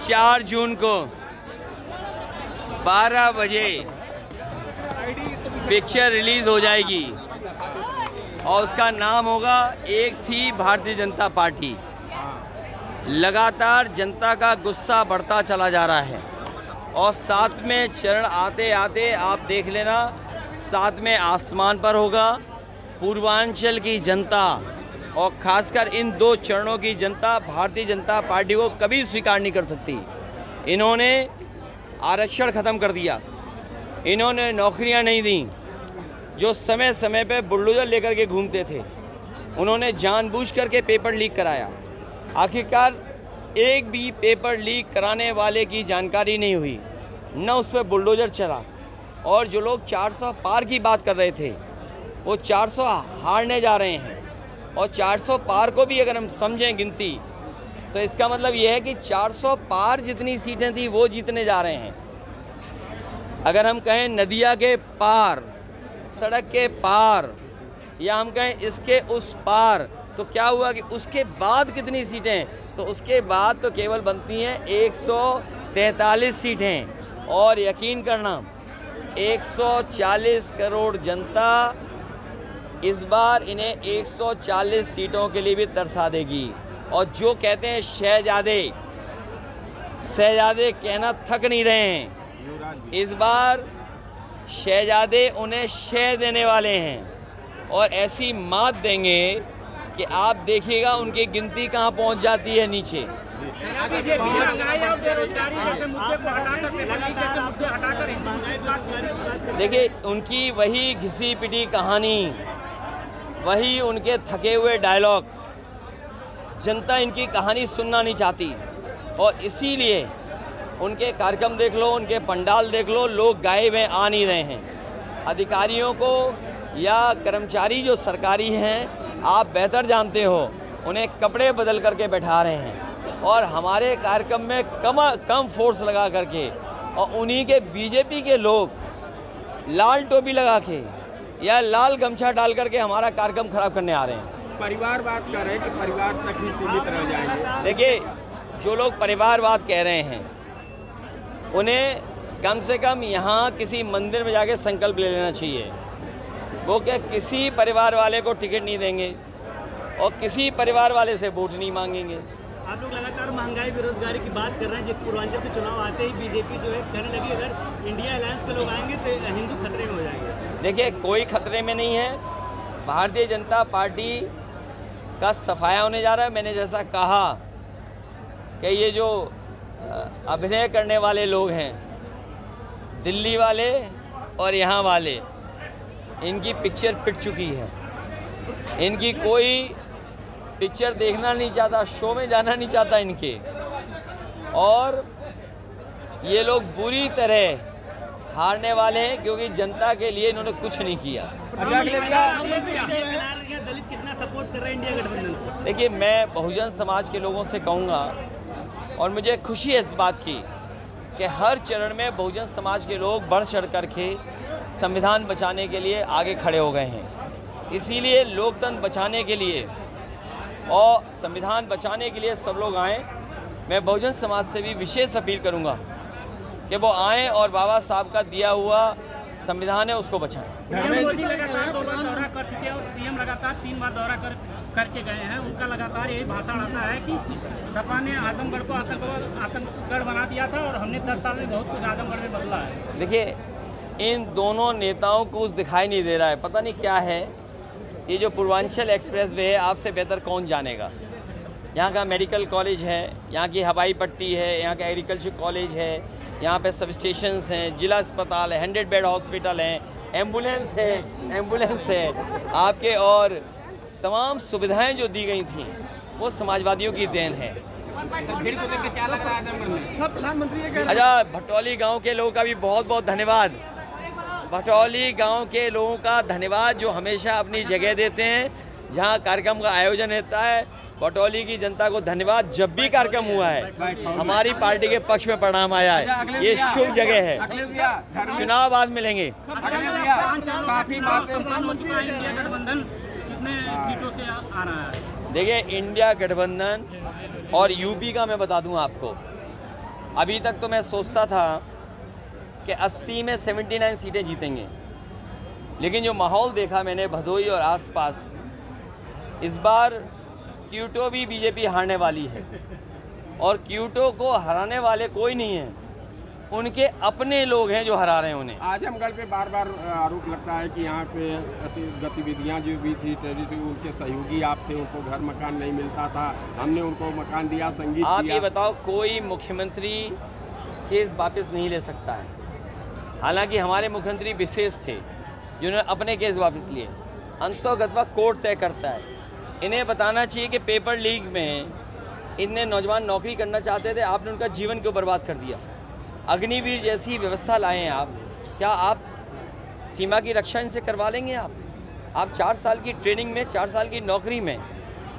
4 जून को 12 बजे picture release हो जाएगी और उसका नाम होगा एक थी भारतीय जनता पार्टी। लगातार जनता का गुस्सा बढ़ता चला जा रहा है और 7वें चरण आते आते आप देख लेना 7वें आसमान पर होगा। पूर्वांचल की जनता और खासकर इन 2 चरणों की जनता भारतीय जनता पार्टी को कभी स्वीकार नहीं कर सकती। इन्होंने आरक्षण ख़त्म कर दिया, इन्होंने नौकरियां नहीं दी, जो समय समय पे बुलडोजर लेकर के घूमते थे उन्होंने जानबूझ करके पेपर लीक कराया। आखिरकार एक भी पेपर लीक कराने वाले की जानकारी नहीं हुई, न उस पर बुलडोजर चला। और जो लोग 400 पार की बात कर रहे थे वो 400 हारने जा रहे हैं। और 400 पार को भी अगर हम समझें गिनती तो इसका मतलब ये है कि 400 पार जितनी सीटें थी वो जीतने जा रहे हैं। अगर हम कहें नदिया के पार, सड़क के पार, या हम कहें इसके उस पार, तो क्या हुआ कि उसके बाद कितनी सीटें, तो उसके बाद तो केवल बनती हैं 143 सीटें। और यकीन करना 140 करोड़ जनता इस बार इन्हें 140 सीटों के लिए भी तरसा देगी। और जो कहते हैं शहजादे कहना थक नहीं रहे हैं। इस बार शहजादे उन्हें शह देने वाले हैं और ऐसी मात देंगे कि आप देखिएगा उनकी गिनती कहाँ पहुँच जाती है नीचे। देखिए उनकी वही घिसी पिटी कहानी, वही उनके थके हुए डायलॉग, जनता इनकी कहानी सुनना नहीं चाहती। और इसीलिए उनके कार्यक्रम देख लो, उनके पंडाल देख लो, लोग गायब हैं, आ नहीं रहे हैं। अधिकारियों को या कर्मचारी जो सरकारी हैं आप बेहतर जानते हो, उन्हें कपड़े बदल करके बैठा रहे हैं और हमारे कार्यक्रम में कम फोर्स लगा करके, और उन्हीं के बीजेपी के लोग लाल टोपी लगा के या लाल गमछा डाल करके हमारा कार्यक्रम खराब करने आ रहे हैं। परिवारवाद कह रहे हैं कि परिवार तक ही सीमित रह जाएंगे। देखिए जो लोग परिवारवाद कह रहे हैं उन्हें कम से कम यहाँ किसी मंदिर में जाके संकल्प ले लेना चाहिए। वो क्या किसी परिवार वाले को टिकट नहीं देंगे और किसी परिवार वाले से वोट नहीं मांगेंगे। आप लोग लगातार महंगाई बेरोजगारी की बात कर रहे हैं। जब पूर्वांचल के चुनाव आते ही बीजेपी जो है कहने लगी अगर इंडिया अलायंस के लोग आएंगे तो हिंदू खतरे में हो जाएंगे। देखिए कोई खतरे में नहीं है। भारतीय जनता पार्टी का सफाया होने जा रहा है। मैंने जैसा कहा कि ये जो अभिनय करने वाले लोग हैं, दिल्ली वाले और यहाँ वाले, इनकी पिक्चर पिट चुकी है। इनकी कोई पिक्चर देखना नहीं चाहता, शो में जाना नहीं चाहता इनके। और ये लोग बुरी तरह हारने वाले हैं क्योंकि जनता के लिए इन्होंने कुछ नहीं किया। दलित कितना सपोर्ट कर रहे हैं इंडिया गठबंधन को? देखिए मैं बहुजन समाज के लोगों से कहूँगा और मुझे खुशी है इस बात की कि हर चरण में बहुजन समाज के लोग बढ़ चढ़ करके संविधान बचाने के लिए आगे खड़े हो गए हैं। इसीलिए लोकतंत्र बचाने के लिए और संविधान बचाने के लिए सब लोग आएँ। मैं बहुजन समाज से भी विशेष अपील करूँगा कि वो आएँ और बाबा साहब का दिया हुआ संविधान है उसको बचाएं। मोदी लगातार 2 बार दौरा कर चुके हैं और सीएम लगातार 3 बार दौरा करके गए हैं। उनका लगातार यही भाषण आता है कि सपा ने आजमगढ़ को आतंकगढ़ बना दिया था और हमने 10 साल में बहुत कुछ आजमगढ़ में बदला है। देखिए इन दोनों नेताओं को कुछ दिखाई नहीं दे रहा है, पता नहीं क्या है। ये जो पूर्वांचल एक्सप्रेस वे है आपसे बेहतर कौन जानेगा। यहाँ का मेडिकल कॉलेज है, यहाँ की हवाई पट्टी है, यहाँ का एग्रीकल्चर कॉलेज है, यहाँ पे सब स्टेशंस हैं, जिला अस्पताल है, 100 बेड हॉस्पिटल हैं, एम्बुलेंस है आपके, और तमाम सुविधाएं जो दी गई थी वो समाजवादियों की देन है। अच्छा भटौली गांव के लोगों का भी बहुत बहुत धन्यवाद। भटौली गांव के लोगों का धन्यवाद जो हमेशा अपनी जगह देते हैं जहां कार्यक्रम का आयोजन होता है। भटौली की जनता को धन्यवाद। जब भी कार्यक्रम हुआ है हमारी पार्टी के पक्ष में परिणाम आया है। ये शुभ जगह है। चुनाव बाद मिलेंगे। कितने सीटों से आ रहा है? देखिए इंडिया गठबंधन और यूपी का मैं बता दूं आपको, अभी तक तो मैं सोचता था कि 80 में 79 सीटें जीतेंगे, लेकिन जो माहौल देखा मैंने भदोही और आसपास, इस बार क्यूटो भी बीजेपी हारने वाली है। और क्यूटो को हराने वाले कोई नहीं है, उनके अपने लोग हैं जो हरा रहे हैं उन्हें। आजमगढ़ पे बार बार आरोप लगता है कि यहाँ पे गतिविधियाँ जो भी थी उनके सहयोगी आप थे, उनको घर मकान नहीं मिलता था, हमने उनको मकान दिया, संगीत आप दिया। ये बताओ, कोई मुख्यमंत्री केस वापस नहीं ले सकता है। हालांकि हमारे मुख्यमंत्री विशेष थे जिन्होंने अपने केस वापस लिए, अंतोगत्वा कोर्ट तय करता है। इन्हें बताना चाहिए कि पेपर लीक में इतने नौजवान नौकरी करना चाहते थे, आपने उनका जीवन क्यों बर्बाद कर दिया। अग्निवीर जैसी व्यवस्था लाए हैं आप, क्या आप सीमा की रक्षा इनसे करवा लेंगे? आप 4 साल की ट्रेनिंग में, 4 साल की नौकरी में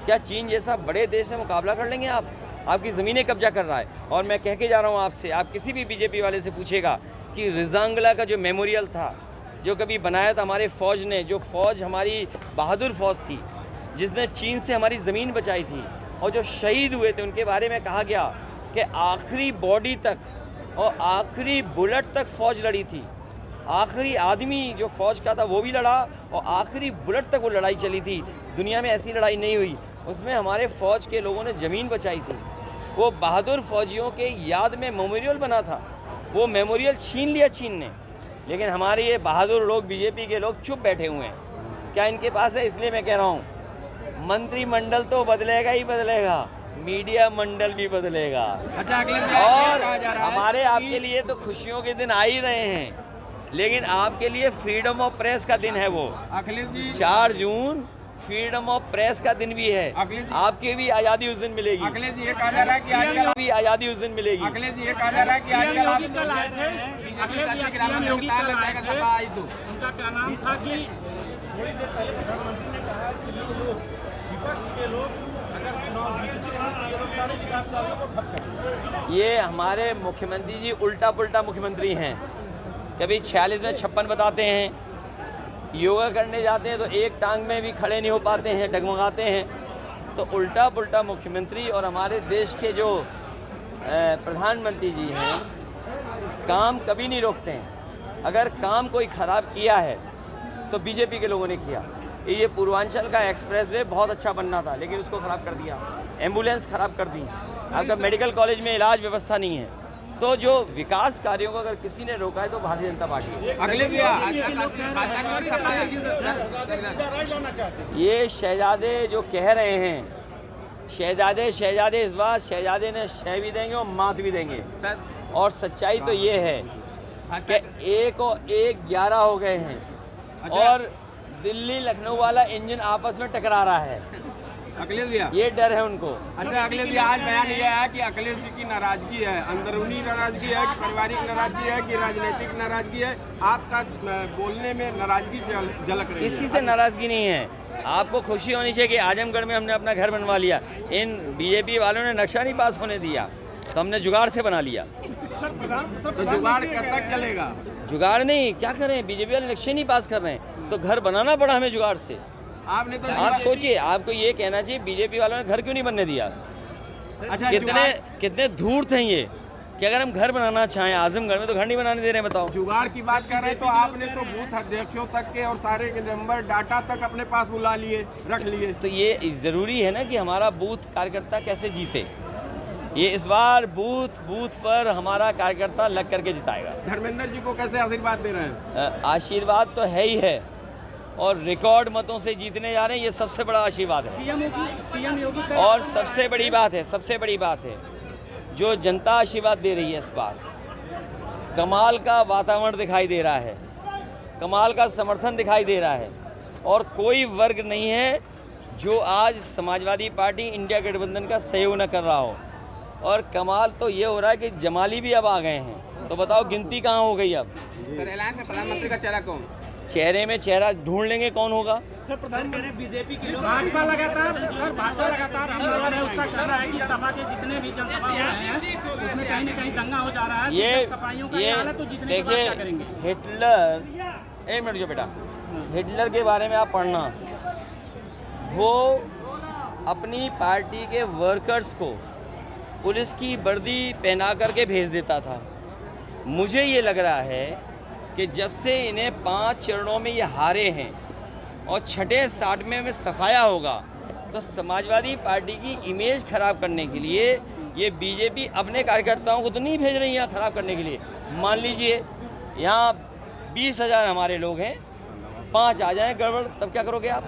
क्या चीन जैसा बड़े देश से मुकाबला कर लेंगे? आपकी ज़मीनें कब्जा कर रहा है। और मैं कह के जा रहा हूँ आपसे, आप किसी भी बीजेपी वाले से पूछेगा कि रिजांगला का जो मेमोरियल था, जो कभी बनाया था हमारे फ़ौज ने, जो फ़ौज हमारी बहादुर फ़ौज थी जिसने चीन से हमारी ज़मीन बचाई थी, और जो शहीद हुए थे उनके बारे में कहा गया कि आखिरी बॉडी तक और आखिरी बुलेट तक फ़ौज लड़ी थी। आखिरी आदमी जो फ़ौज का था वो भी लड़ा और आखिरी बुलेट तक वो लड़ाई चली थी। दुनिया में ऐसी लड़ाई नहीं हुई, उसमें हमारे फ़ौज के लोगों ने ज़मीन बचाई थी। वो बहादुर फ़ौजियों के याद में मेमोरियल बना था, वो मेमोरियल छीन लिया चीन ने। लेकिन हमारे ये बहादुर लोग, बीजेपी के लोग चुप बैठे हुए हैं। क्या इनके पास है? इसलिए मैं कह रहा हूँ, मंत्रिमंडल तो बदलेगा ही बदलेगा, मीडिया मंडल भी बदलेगा। अच्छा, और हमारे आपके लिए तो खुशियों के दिन आ ही रहे हैं, लेकिन आपके लिए फ्रीडम ऑफ प्रेस का दिन है वो। अखिलेश जी, 4 जून फ्रीडम ऑफ प्रेस का दिन भी है। आपके भी आज़ादी उस दिन मिलेगी। अखिलेश जी, ये कहा जा रहा है कि आजकल भी आज़ादी उस दिन मिलेगी। अखिलेश जी, ये कहा जा रहा है कि आजकल आप कल आए थे, सीएम योगी कल आए थे, उनका क्या नाम था कि ये हमारे मुख्यमंत्री जी उल्टा पुल्टा मुख्यमंत्री हैं। कभी 46 में 56 बताते हैं, योगा करने जाते हैं तो एक टांग में भी खड़े नहीं हो पाते हैं, डगमगाते हैं। तो उल्टा पुल्टा मुख्यमंत्री। और हमारे देश के जो प्रधानमंत्री जी हैं, काम कभी नहीं रोकते हैं। अगर काम कोई ख़राब किया है तो बीजेपी के लोगों ने किया। ये पूर्वांचल का एक्सप्रेसवे बहुत अच्छा बनना था, लेकिन उसको ख़राब कर दिया, एम्बुलेंस ख़राब कर दी, आपका मेडिकल कॉलेज में इलाज व्यवस्था नहीं है। तो जो विकास कार्यों को अगर किसी ने रोका है तो भारतीय जनता पार्टी है। अगले भी ये शहजादे जो कह रहे हैं, शहजादे इस बार शहजादे ने शह भी देंगे और मात भी देंगे। और सच्चाई तो ये है कि 1 और 1 11 हो गए हैं और दिल्ली लखनऊ वाला इंजन आपस में टकरा रहा है। अखिलेश भैया, ये डर है उनको। अच्छा अखिलेश जी, आज बयान ये है कि अखिलेश जी की नाराजगी है, अंदरूनी नाराजगी है कि पारिवारिक नाराजगी है कि राजनीतिक नाराजगी है? आपका बोलने में नाराजगी झलक रही है। किसी से नाराजगी नहीं है। आपको खुशी होनी चाहिए कि आजमगढ़ में हमने अपना घर बनवा लिया। इन बीजेपी वालों ने नक्शा नहीं पास होने दिया तो हमने जुगाड़ से बना लिया। तो जुगाड़ कब तक चलेगा? जुगाड़ नहीं, क्या करें, बीजेपी वाले नक्शे नहीं पास कर रहे हैं तो घर बनाना पड़ा हमें जुगाड़ से। आपने तो आप सोचिए, आपको ये कहना चाहिए बीजेपी वालों ने घर क्यों नहीं बनने दिया। अच्छा, कितने धूर्त हैं ये कि अगर हम घर बनाना चाहें आजमगढ़ में तो घर नहीं बनाने दे रहे हैं। बताओ, जुगाड़ की बात कर रहे हैं तो आपने तो बूथ अध्यक्षों तक के और सारे के नंबर डाटा तक अपने पास बुला लिए, रख लिए। तो ये ज़रूरी है ना कि हमारा बूथ कार्यकर्ता कैसे जीते। ये इस बार बूथ पर हमारा कार्यकर्ता लग करके जिताएगा। धर्मेंद्र जी को कैसे आशीर्वाद दे रहे हैं? आशीर्वाद तो है ही है और रिकॉर्ड मतों से जीतने जा रहे हैं, ये सबसे बड़ा आशीर्वाद है। सीएम योगी और सबसे बड़ी बात है जो जनता आशीर्वाद दे रही है इस बार, कमाल का वातावरण दिखाई दे रहा है, कमाल का समर्थन दिखाई दे रहा है। और कोई वर्ग नहीं है जो आज समाजवादी पार्टी इंडिया गठबंधन का सहयोग न कर रहा हो। और कमाल तो ये हो रहा है कि जमाली भी अब आ गए हैं। तो बताओ गिनती कहाँ हो गई अब? सर, ऐलान में प्रधानमंत्री का चेहरा कौन? चेहरे में चेहरा ढूंढ लेंगे कौन होगा। सर, प्रधानमंत्री बीजेपी की भाजपा लगातार हमला है, उसका कहना है कि सभा के जितने भी जनसभा हो रहे हैं उसमें कहीं न कहीं दंगा हो जा रहा है। ये देखिए, हिटलर, एक मिनट जो बेटा, हिटलर के बारे में आप पढ़ना, वो अपनी पार्टी के वर्कर्स को पुलिस की वर्दी पहना करके भेज देता था। मुझे ये लग रहा है कि जब से इन्हें 5 चरणों में ये हारे हैं और छठे 60वें में सफाया होगा, तो समाजवादी पार्टी की इमेज खराब करने के लिए ये बीजेपी अपने कार्यकर्ताओं को तो नहीं भेज रही है खराब करने के लिए। मान लीजिए यहाँ 20,000 हमारे लोग हैं, 5 आ जाएं गड़बड़, तब क्या करोगे आप?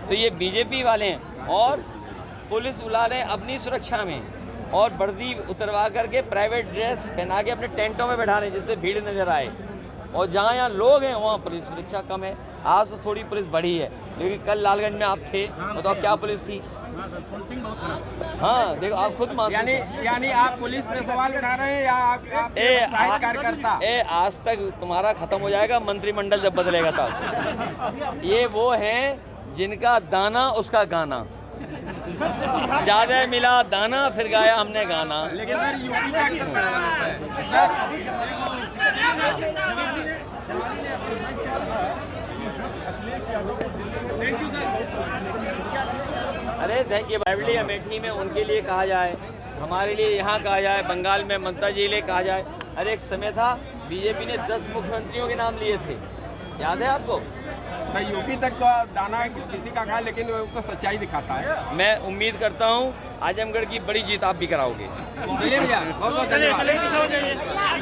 तो ये बीजेपी वाले हैं और पुलिस बुला रहे हैं अपनी सुरक्षा में और वर्दी उतरवा करके प्राइवेट ड्रेस पहना के अपने टेंटों में बैठा रहे हैं जिससे भीड़ नजर आए। और जहाँ यहाँ लोग हैं वहाँ पुलिस सुरक्षा कम है। आज तो थोड़ी पुलिस बढ़ी है, लेकिन कल लालगंज में आप थे, बताओ क्या पुलिस थी? हाँ देखो, आप खुद मान यानी आप पुलिस पे सवाल उठा रहे हैं या आप कार्यकर्ता? आज तक तुम्हारा खत्म हो जाएगा मंत्रिमंडल जब बदलेगा तब। ये वो हैं जिनका दाना उसका गाना, ज्यादा मिला दाना फिर गाया हमने गाना। लेकिन सर यूपी का अरे देखिए, बावली अमेठी में उनके लिए कहा जाए, हमारे लिए यहाँ कहा जाए, बंगाल में ममता जी लिए कहा जाए। अरे एक समय था बीजेपी ने 10 मुख्यमंत्रियों के नाम लिए थे, याद है आपको? यूपी तक तो दाना किसी का खा, लेकिन वो तो सच्चाई दिखाता है। मैं उम्मीद करता हूँ आजमगढ़ की बड़ी जीत आप भी कराओगे। चलिए भैया, बहुत बहुत धन्यवाद।